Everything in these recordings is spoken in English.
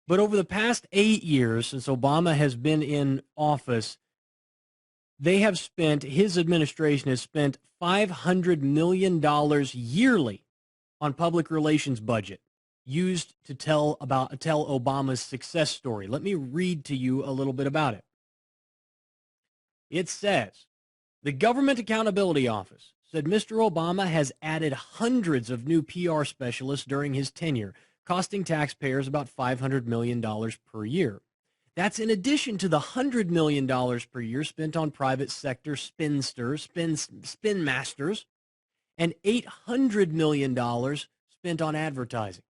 But over the past 8 years, since Obama has been in office, his administration has spent $500 million yearly on public relations budget used to tell Obama's success story. Let me read to you a little bit about it. It says, the Government Accountability Office said Mr. Obama has added hundreds of new PR specialists during his tenure, costing taxpayers about $500 million per year. That's in addition to the $100 million per year spent on private sector spin masters, and $800 million spent on advertising.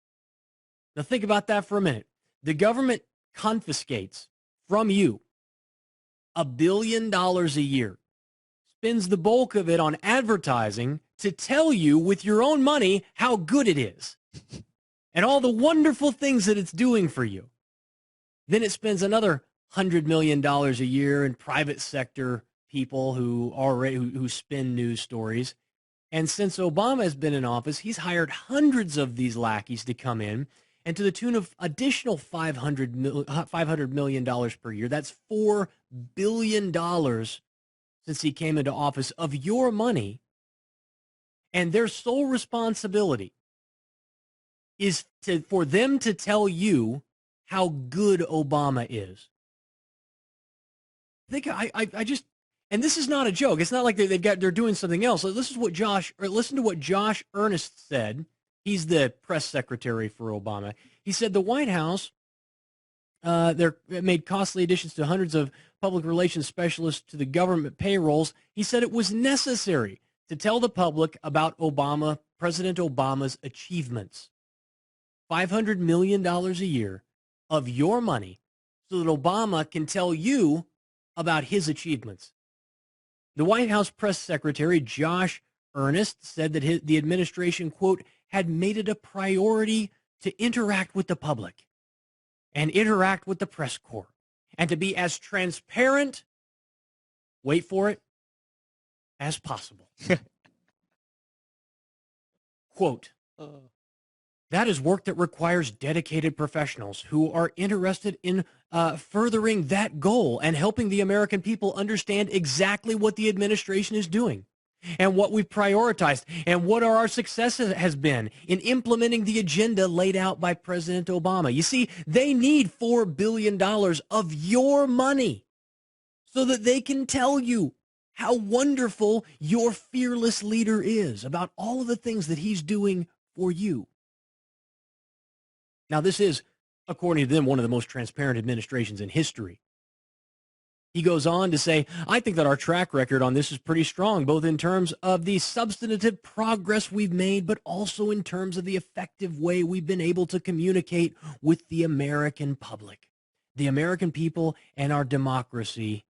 Now think about that for a minute. The government confiscates from you $1 billion a year, spends the bulk of it on advertising to tell you with your own money how good it is and all the wonderful things that it's doing for you. Then it spends another $100 million a year in private sector people who spin news stories. And since Obama has been in office, he's hired hundreds of these lackeys to come in, and to the tune of additional $500 million per year. That's $4 billion since he came into office of your money. And their sole responsibility is for them to tell you how good Obama is. And this is not a joke. It's not like they're doing something else. Listen to what Josh Earnest said. He's the press secretary for Obama. He said the White House made costly additions to hundreds of public relations specialists to the government payrolls. He said it was necessary to tell the public about President Obama's achievements. $500 million a year of your money so that Obama can tell you about his achievements. The White House press secretary, Josh Earnest, said that the administration, quote, had made it a priority to interact with the public and interact with the press corps and to be as transparent, wait for it, as possible. Quote, that is work that requires dedicated professionals who are interested in furthering that goal and helping the American people understand exactly what the administration is doing and what we've prioritized and what our success has been in implementing the agenda laid out by President Obama. You see, they need $4 billion of your money so that they can tell you how wonderful your fearless leader is about all of the things that he's doing for you. Now, this is, according to them, one of the most transparent administrations in history. He goes on to say, I think that our track record on this is pretty strong, both in terms of the substantive progress we've made, but also in terms of the effective way we've been able to communicate with the American public. The American people and our democracy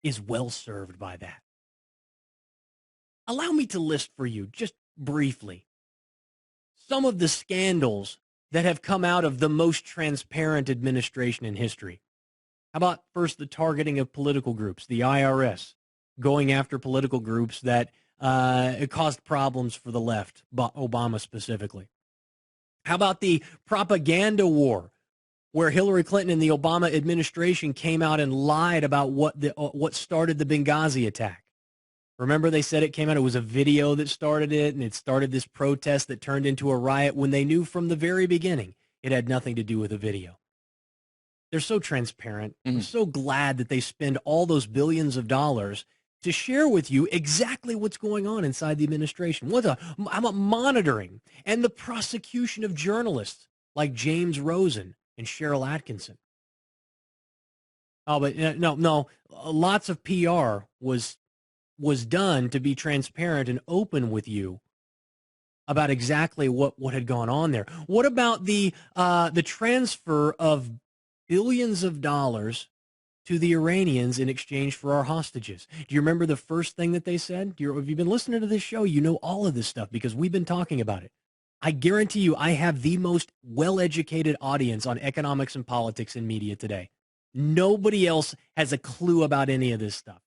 is well served by that. Allow me to list for you, just briefly, some of the scandals that have come out of the most transparent administration in history. How about first the targeting of political groups, the IRS going after political groups that it caused problems for the left, Obama specifically. How about the propaganda war where Hillary Clinton and the Obama administration came out and lied about what started the Benghazi attack? Remember, they said it came out, it was a video that started it, and it started this protest that turned into a riot when they knew from the very beginning it had nothing to do with a video. They're so transparent. I'm so glad that they spend all those billions of dollars to share with you exactly what's going on inside the administration. I'm monitoring and the prosecution of journalists like James Rosen and Cheryl Atkinson. Oh, but no, lots of PR was done to be transparent and open with you about exactly what had gone on there. What about the transfer of billions of dollars to the Iranians in exchange for our hostages? Do you remember the first thing that they said? If you've been listening to this show, you know all of this stuff because we've been talking about it. I guarantee you I have the most well-educated audience on economics and politics and media today. Nobody else has a clue about any of this stuff.